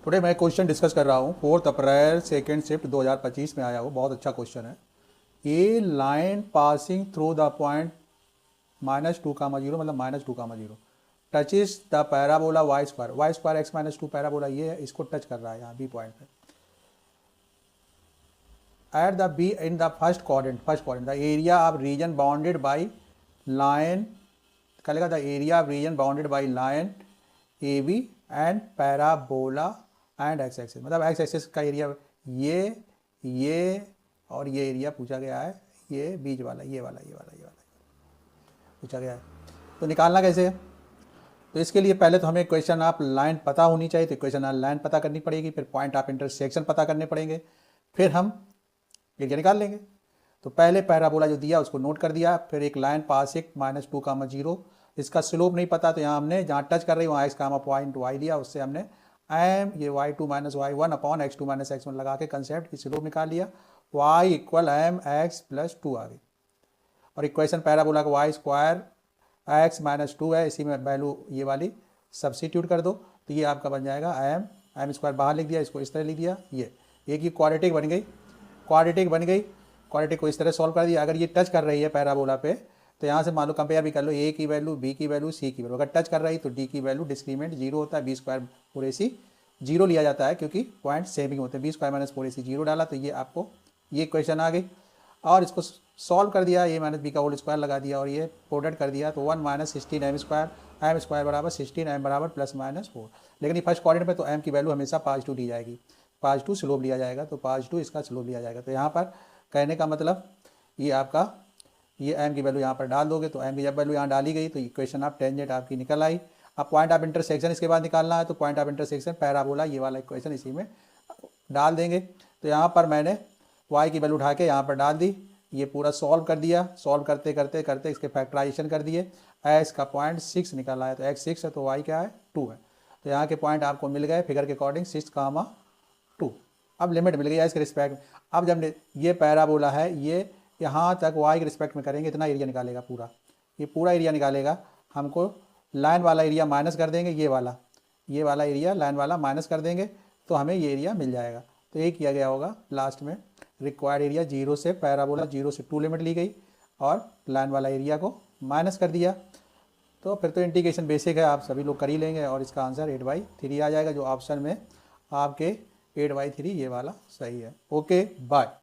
Today मैं question discuss कर रहा हूँ 4 अप्रैल सेकेंड शिफ्ट 2025 में आया हो, बहुत अच्छा क्वेश्चन है। A line passing through the point -2, मतलब -2, touches the parabola y square x -2 parabola ये है, इसको टच कर रहा है यहाँ बी पॉइंट पे। At the B in the first quadrant the area of region bounded by line, कहेगा the area of region bounded by line A B and parabola and x axis, मतलब x axis का area ये और ये area पूछा गया है, ये बीच वाला ये वाला पूछा गया है। तो निकालना कैसे है? तो इसके लिए पहले तो हमें क्वेश्चन ऑफ लाइन पता होनी चाहिए, तो क्वेश्चन ऑफ लाइन पता करनी पड़ेगी, फिर पॉइंट ऑफ इंटरसेक्शन पता करने पड़ेंगे, फिर हम एरिया निकाल लेंगे। तो पहले पैराबोला जो दिया उसको नोट कर दिया, फिर एक लाइन पास एक -2, इसका स्लोप नहीं पता, तो यहाँ हमने जहाँ टच कर रही वहाँ एक्स कामा पॉइंट वाई लिया, उससे हमने एम ये y2 - y1 upon x2 - x1 लगा के कंसेप्ट की स्लोप निकाल लिया, y equal M X plus 2 आ गई। और इक्वेशन पैराबोला का वाई स्क्वायर एक्स -2 है, इसी में वैल्यू ये वाली सब्सिट्यूट कर दो, तो ये आपका बन जाएगा एम स्क्वायर बाहर लिख दिया, इसको इस तरह लिख दिया, ये एक ही क्वाड्रेटिक बन गई, क्वाड्रेटिक को इस तरह सॉल्व कर दिया। अगर ये टच कर रही है पैराबोला पे, तो यहाँ से मान लो कंपेयर भी कर लो, ए की वैल्यू, बी की वैल्यू, सी की वैल्यू, अगर टच कर रही तो डी की वैल्यू डिस्क्रीमेंट 0 होता है, बी स्क्वायर 4ac 0 लिया जाता है क्योंकि पॉइंट सेम होते हैं, बी स्क्वायर -4ac 0 डाला, तो ये आपको ये क्वेश्चन आ गई। और इसको सॉल्व कर दिया, ए माइनस बी का होल स्क्वायर लगा दिया और ये प्रोडक्ट कर दिया, तो 1 - 16 एम स्क्वायर बराबर 16 एम बराबर +-4। लेकिन ये फर्स्ट क्वाड्रेंट पे तो एम की वैल्यू हमेशा +2 दी जाएगी, +2 स्लोप लिया जाएगा, तो +2 इसका स्लोप लिया जाएगा। तो यहाँ पर कहने का मतलब ये आपका ये एम की वैल्यू यहाँ पर डाल दोगे, तो एम की जब वैल्यू यहाँ डाली गई तो इक्वेशन ऑफ टेंजेंट आपकी निकल आई। अब पॉइंट ऑफ इंटरसेक्शन इसके बाद निकालना है, तो पॉइंट ऑफ इंटरसेक्शन पैराबोला ये वाला इक्वेशन इसी में डाल देंगे। तो यहाँ पर मैंने y की वैल्यू उठा के यहाँ पर डाल दी, ये पूरा सॉल्व कर दिया, सॉल्व करते करते करते इसके फैक्टराइजेशन कर दिए, x का पॉइंट 6 निकल आया, तो x 6 है तो y क्या है 2 है, तो यहाँ के पॉइंट आपको मिल गए फिगर के अकॉर्डिंग 6, 2। अब लिमिट मिल गई है इसके रिस्पेक्ट में। अब जब ये पैराबोला है, ये यहाँ तक y के रिस्पेक्ट में करेंगे, इतना एरिया निकालेगा, ये पूरा एरिया निकालेगा। हमको लाइन वाला एरिया माइनस कर देंगे, ये वाला एरिया लाइन वाला माइनस कर देंगे, तो हमें ये एरिया मिल जाएगा। तो ये किया गया होगा लास्ट में, रिक्वायर्ड एरिया 0 से पैराबोला 0 से 2 लिमिट ली गई और लाइन वाला एरिया को माइनस कर दिया। तो फिर तो इंटीग्रेशन बेसिक है, आप सभी लोग कर ही लेंगे और इसका आंसर 8/3 आ जाएगा, जो ऑप्शन में आपके 8/3 ये वाला सही है। Okay bye.